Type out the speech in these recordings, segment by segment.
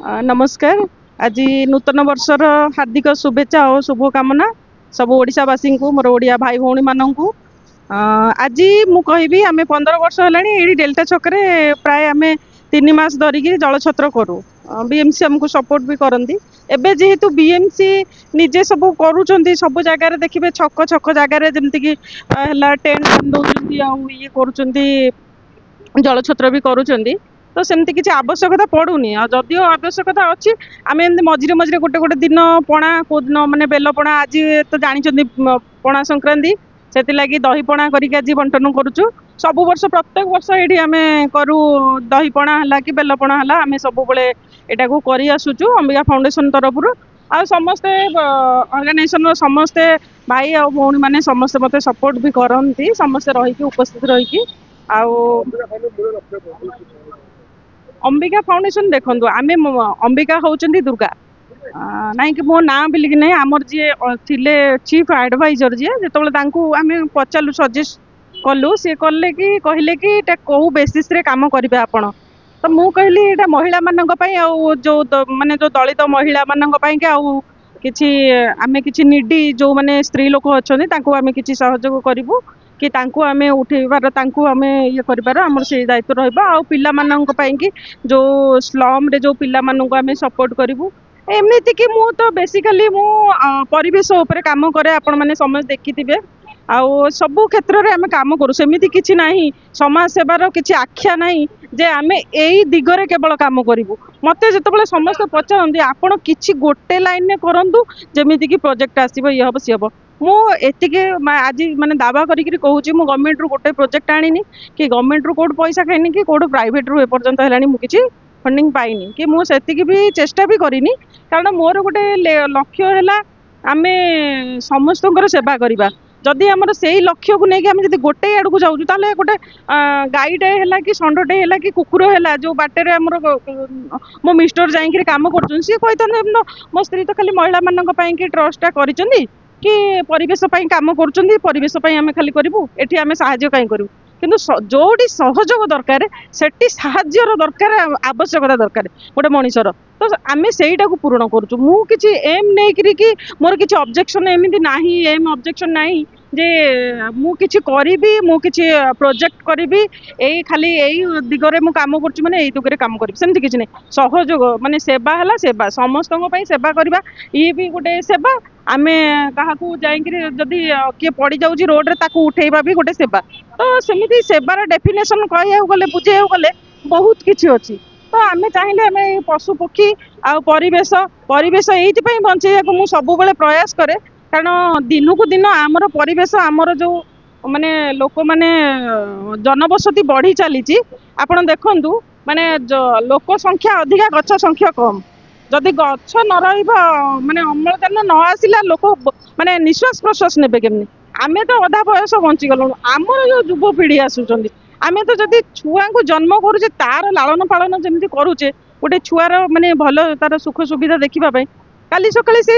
नमस्कार। आज नूतन वर्षर हार्दिक शुभेच्छा और शुभकामना सब ओडावासी को मोर ओडिया भाई भौणी मानू। आज मु कहि आम 15 वर्ष है डेल्टा छकरे प्राय आम 3 मास धरिकी जलछत्र करूँ। बीएमसी आमको सपोर्ट भी करती। एबे जेहेतु बीएमसी निजे सब करुँच सब जगार देखिए छक छक जगार जमीक टेंट दौरान ये कर जलछत्र भी करुँच। तो सेमती किसी आवश्यकता पड़ूनी जदिव आवश्यकता अच्छी आम एम मझे मझे गोटे गोटे दिन पणा कौ दिन मानने बेलपणा आज तो जानते पणा संक्रांति से लगी दही पणा करके आज बंटन करुचु। सब वर्ष प्रत्येक वर्ष ये आम करूँ दही पणा है कि बेलपणा है आम सब यहाँ को कर आसुचु अंबिका फाउंडेशन तरफ आ समस्ते ऑर्गेनाइजेशन समस्ते भाई आ भौणी मैंने समस्ते मत सपोर्ट भी करती समस्ते रही उपस्थित रही अंबिका फाउंडेशन देखो आम अंबिका होचंदी दुर्गा ना कि मो ना बोलिकी ना आमर जी थे चीफ एडवाइजर जी जो आम पचारू सजेस्ट कलु सी कले कि कहले कि कौ बेसीस कम करेंगे आपण तो मु कहली ये महिला मानक जो माने जो दलित महिला मानक कि आम कि निडी जो माने स्त्री लोक अच्छा आम कि सहयोग करूँ कि आम उठेबार आम ये कर आम से दायित्व रही जो स्लम रे जो पिला आम सपोर्ट करूँ एमती कि मु तो बेसिकली मु परिवेश उपर काम करे आपण मैंने समझ देखी आउ सबू क्षेत्र में आम कम करूँ सेमती किसी ना समाज सेवार किसी आख्या ना जे आम यही दिगरे केवल कम करूँ मत जो समस्त पचारती आपण कि गोटे लाइन में करूँ जमीती कि प्रोजेक्ट आसो ये हम सी हम मुझे आज माने दावा करी कहूँ मु गवर्नमेंट रू गोटे प्रोजेक्ट आनी कि गवर्नमेंट रू कौट पैसा खाइनी कि कौट प्राइवेट रू एपर्यंत है मुझे फंडिंग पाइनी कि मुझे भी चेष्टा भी करिनी कारण मोर गोटे लक्ष्य है आम समस्त सेवा करवा जदि आमर से ही लक्ष्य को लेकिन आम जब गोटे आड़ को जाऊँ ताले गोटे गाईटे है कि षंडटे है कि कुकुर है जो बाटे आमर मो मिस्टर जाइए कम कर सी कही मो स्त्री तो खाली महिला मानी ट्रस्टा कर कि परिवेश कम करेश आम खाली करूँ ये आम साहय कहीं करूँ किंतु जोटी सहयोग दरकार सेठी साहाय्यर दरकार आवश्यकता दरकार गोटे मनीषर तो आम से पूरण करुँ मुझे एम नहीं कि मोर किसी ऑब्जेक्शन एमती ना एम ऑब्जेक्शन ना जे मुझे करी प्रोजेक्ट करी यही खाली यही दिगरे मु काम करुँ मैंने यही दिगरे काम करी सेमती किसी नहीं सहयोग माने सेवा है सेवा समस्त सेवा करवा ये भी गोटे सेवा आम क्या जदि किए पड़ जाऊँ रोड रे ताकू उठेबा भी गोटे सेवा तो सेमती सेवार डेफिनेशन कह गले बुझे गले बहुत किसी अच्छी तो आम चाहिए आम पशु पक्षी आ परिवेश परिवेश ये बचे मुझे सब प्रयास करे कारण दिन को दिन आमर परिवेश आमर जो माने लोक माने जनबसती बढ़ी चली आपड़ देखु माने लोक संख्या अधिका गछ संख्या कम जदि गछ न माने अम्लजान न आसला लोक माने निश्वास प्रश्वास ने केमनी आम तो अधा बयस बंची गलु आमर जो युवपीढ़ी आसुचंदी आम तो जदि छुआ को जन्म करुचे तार लालन पालन जमी करुचे गोटे छुआर माने भल तार सुख सुविधा देखा काली सकाଳେ से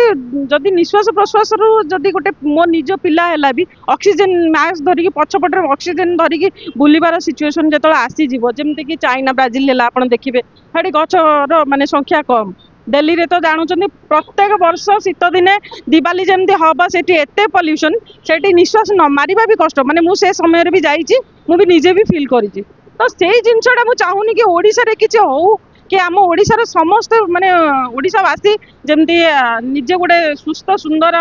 जदि निश्वास प्रश्वास जदि गोटे मो निज पिला है भी ऑक्सीजन मास्क धरिकी पछपटे ऑक्सीजन धरिकी बुलबार सिचुएसन जो आसीज जमीक कि चाइना ब्राजिल है आप देखिए हेटी गचर माने संख्या कम दिल्ली रे तो जानुचंदी प्रत्येक वर्ष शीत दिने दिवाली जमती हम से एत पल्यूशन से निश्वास न मारिबा भी कष्ट माने मु से समय भी जाइए मुझे निजे भी फील करी तो से जिनसा मुझे चाहूनी कि ओडिशा रे किछि हो कि आम ओडिशार समस्त माने ओडिशावासी जमती निजे गोटे सुस्थ सुंदर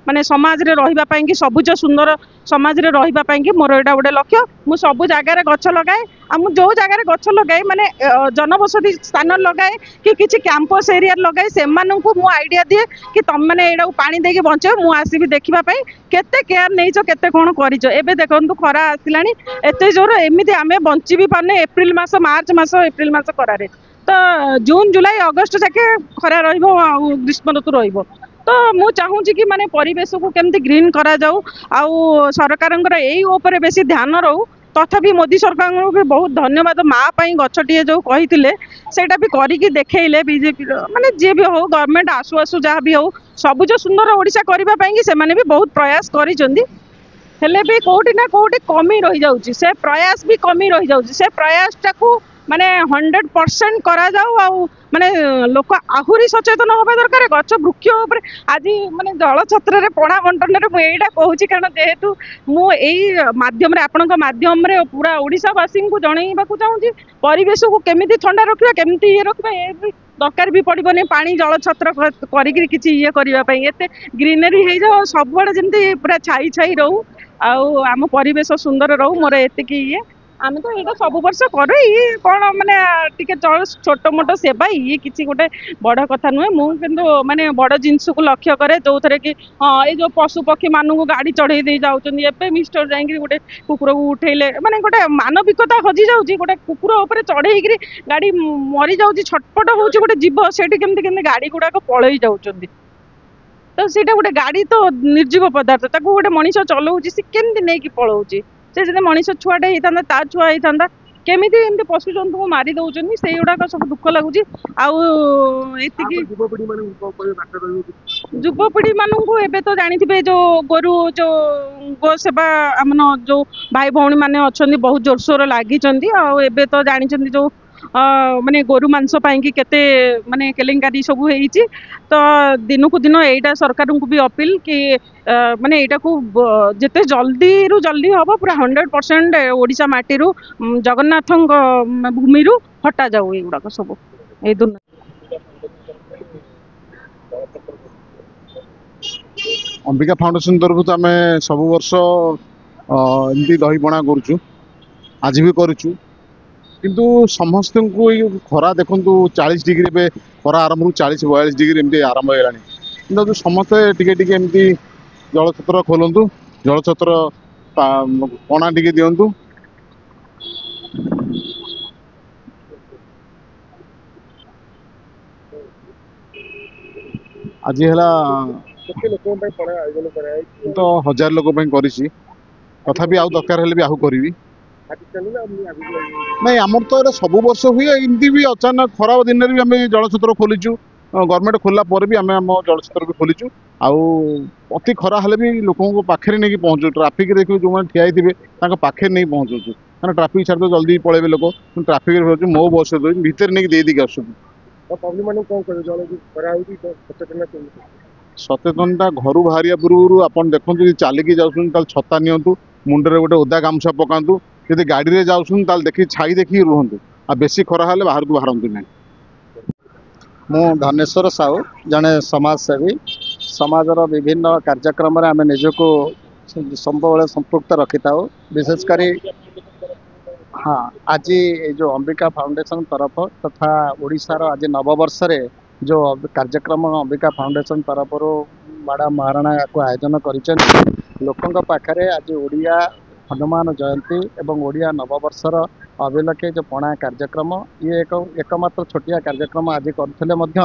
माने समाज रे रहिबा पई कि सबुज सुंदर समाज रे रहिबा पई कि मोर एटा गोटे लक्ष्य मु सब जगार गछ लगाए आ जो जगार गछ लगाए माने जनबसती स्थान लगाए कि किछि कैंपस एरिया लगाए से मु आइडिया दिए कि तुम मैंने एटा पानी देके बंचे मु आसीबी देखिबा पई केते केयर नहींच केते कोन करिच एबे देखंतु खरा आसिलानी एते जोर एमिति आमे बंची भी पाने एप्रिल मास मार्च मास एप्रिल मास करारे तो जून जुलाई अगस्ट जाके खरा रहिबो ग्रीष्म ऋतु रहिबो तो मु चाहूँगी कि माने परिवेश को केमती ग्रीन करा जाऊ आउ सरकार यही ऊपर बेसी ध्यान रहू तथापि मोदी सरकार को भी बहुत धन्यवाद माँ पाई गछटिए जो कही सेटा भी करिकी देखैले बीजेपी माने जे भी हो गवर्नमेंट आसु आसु जहाँ भी हो सबुज सुंदर ओडिशा करबा पई कि से माने भी बहुत प्रयास करिसेंती हेले भी कोठी ना कोठी कमी रही जाउची से प्रयास भी कमी रही जाउची से प्रयास टाकू ମାନେ 100% କରାଯାଉ ଆଉ ମାନେ ଲୋକ ଆହୁରି ସଚେତନ ହବା ଦରକାର ଗଛ ବୃକ୍ଷ ଉପରେ ଆଜି ମାନେ ଜଳ ଛତ୍ରରେ ପଣା ବଣ୍ଟନରେ ମୁଁ ଏଇଟା କହୁଛି କାରଣ ଯେହେତୁ ମୁଁ ଏଇ ମାଧ୍ୟମରେ ଆପଣଙ୍କ ମାଧ୍ୟମରେ ପୁରା ଓଡ଼ିଶାବାସୀଙ୍କୁ ଜଣେଇବାକୁ ଚାହୁଁଛି ପରିବେଶକୁ କେମିତି ଥଣ୍ଡା ରଖିବା କେମିତି ଇଏ ରଖିବା ଏ ବି ଦରକାର ବି ପଡ଼ିବନି ପାଣି ଜଳ ଛତ୍ର କରିକିରି କିଛି ଇଏ କରିବା ପାଇଁ ଏତେ ଗ୍ରୀନେରୀ ହେଇଯାଉ ଆଉ ସବୁଆଡ଼େ ଯେମିତି ପୁରା ଛାଇ ଛାଇ ରହୁ ଆଉ ଆମ ପରିବେଶ ସୁନ୍ଦର ରହୁ ମୋର ଏତିକି ଇଏ ଆମେ ତ ଏଇଟା ସବୁ ବର୍ଷ କରୁ ଇଏ କ'ଣ ମାନେ ଟିକେ ଛୋଟ ମୋଟ ସେବା ଇଏ କିଛି ଗୋଟେ ବଡ଼ କଥା ନୁହେଁ ମୁଁ କିନ୍ତୁ ମାନେ ବଡ଼ ଜିନିଷକୁ ଲକ୍ଷ୍ୟ କରେ ଯୋଉଥିରେ କି ହଁ ଏଇ ଯୋଉ ପଶୁ ପକ୍ଷୀ ମାନଙ୍କୁ ଗାଡ଼ି ଚଢ଼େଇ ଦେଇ ଯାଉଛନ୍ତି ଏବେ ମିଷ୍ଟର ଯାଇକିରି ଗୋଟେ କୁକୁରକୁ ଉଠେଇଲେ ମାନେ ଗୋଟେ ମାନବିକତା ହଜି ଯାଉଛି ଗୋଟେ କୁକୁର ଉପରେ ଚଢ଼େଇକିରି ଗାଡ଼ି ମରି ଯାଉଛି ଛଟପଟ ହଉଛି ଗୋଟେ ଜୀବ ସେଠି କେମିତି କେମିତି ଗାଡ଼ି ଗୁଡ଼ାକ ପଳେଇ ଯାଉଛନ୍ତି ତ ସେଇଟା ଗୋଟେ ଗାଡ଼ି ତ ନିର୍ଜୀବ ପଦାର୍ଥ ତାକୁ ଗୋଟେ ମଣିଷ ଚଲାଉଛି ସେ କେମିତି ନେଇକି ପଳଉଛି ସେ ଯଦି ମଣିଷ ଛୁଆଟେ ହେଇଥାନ୍ତା ତା ଛୁଆ ହେଇଥାନ୍ତା କେମିତି ଏମିତି ପଶୁ ଜନ୍ତୁଙ୍କୁ ମାରି ଦଉଛନ୍ତି ସେଇଗୁଡାକ ସବୁ ଦୁଃଖ ଲାଗୁଛି ଆଉ ଏତିକି ଯୁବପିଢି ମାନଙ୍କୁ ଏବେ ତ ଜାଣିଥିବେ ଯୋଉ ଗୋରୁ ଯୋଉ ଗୋ ସେବା ଆମର ଯୋଉ ଭାଇ ଭଉଣୀ ମାନେ ଅଛନ୍ତି ବହୁତ ଜୋରସୋର ଲାଗିଛନ୍ତି ଆଉ ଏବେ ତ ଜାଣିଛନ୍ତି ଯୋଉ ମାନେ ଗୋରୁ ମାଂସ ପାଇଁକି କେତେ ମାନେ କେଲେଙ୍କାରୀ ସବୁ ହେଇଛି ତ ଦିନକୁ ଦିନ ଏଇଟା ସରକାରଙ୍କୁ ବି ଅପିଲ କି ମାନେ ଏଇଟାକୁ ଯେତେ ଜଲ୍ଦିରୁ ଜଲ୍ଦି ହବ ପୁରା 100% ଓଡ଼ିଶା ମାଟିରୁ ଜଗନ୍ନାଥଙ୍କ ଭୂମିରୁ ହଟାଯାଉ ଏଇଗୁଡାକ ସବୁ ଏଇ ଦୁର୍ନୀତି अंबिका फाउंडेशन तरफ तो आम सब वर्ष एमती दही पणा करुचु आज भी करुचु किंतु समस्त को ये खरा देखु 40 डिग्री पे खरा आरंभ 40-42 डिग्री एमती आरंभ होगा कि समस्ते टिके एमती जलछत्र खोलतु जलछत्र पणा टिके दिंतु आज है तो 1000 लोक करी तथापि आउ दरकार हेल्ले भी आहू करी नहीं आमर तो ये सब वर्ष हुए एमती भी अचानक खराब दिन में भी आम जलछत्र खोलीचु गवर्नमेंट खोलला पर भी आम आम जलछत्र भी खोलीचु आउ अति खरा हेल्ले भी लोक पाखे नहीं पहुँचू ट्राफिक देखिए जो मैंने ठिया थे पाखे नहीं पहुँचुचु क्या ट्राफिक छाड़ तो जल्दी पलैबे लोक ट्राफिक मो बस भितर नहीं दे देकी आस सचेतनता घर बाहर पूर्व आप देखो चलिकी जाऊँ छता नियंतु मुंडे गोटे ओदा गामछा पकातु जब गाड़ी में जाऊँ देखिए छाई देखिए रुहतु आ बेसी खरा हेल्ले बाहर को बाहरतु ना मु धनेश्वर साहू जड़े समाजसेवी समाजर विभिन्न कार्यक्रम आम निजक सब संपृक्त रखी था विशेषकर हाँ आज जो अंबिका फाउंडेशन तरफ तथा ओडिशार आज नववर्ष रे जो कार्यक्रम अंबिका फाउंडेशन तरफ मैडम महाराणा को आयोजन कर लोकों पाखे आज ओडिया हनुमान जयंती एवं ओडिया नववर्षर अभिलक्षे जो पणा कार्यक्रम ये एकमात्र छोटिया कार्यक्रम आज करथिले मध्य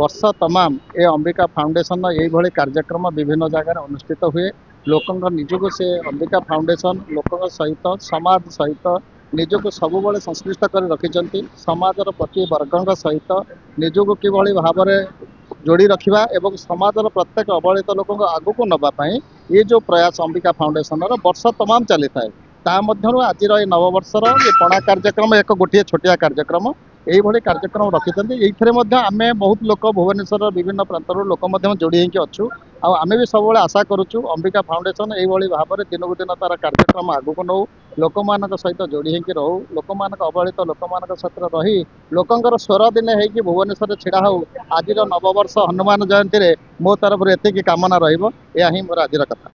वर्ष तमाम ए अंबिका फाउंडेशन यही कार्यक्रम विभिन्न जगह अनुष्ठित हुए लोकों निजक से अंबिका फाउंडेशन लोकों सहित समाज सहित निजक सब संश्लिष्ट कर रखिंट समाजर प्रति वर्ग सहित निजक किभली भाव में जोड़ी रखा एवं समाजर प्रत्येक अवहेलित लोक आगु को नापी ये जो प्रयास अंबिका फाउंडेशन वर्ष तमाम चली थाए आज नववर्षर ये पणा कार्यक्रम एक गोटे छोटिया कार्यक्रम यही कार्यक्रम रखी ये आम बहुत लोक भुवनेश्वर विभिन्न प्रांतर लोक जोड़ी होचु आम भी सब आशा करुचु अंबिका फाउंडेशन यही भाव में दिन को दिन तार कार्यक्रम आगु को नौ लोक सहित जोड़ी होकर रहू लोक अवहेलित लोक सहित रही लोकंर स्वर दिने होगी भुवनेश्वर छिड़ा हो आज नववर्ष हनुमान जयंती में मो तरफ एति कामना रही मोर आज कथा।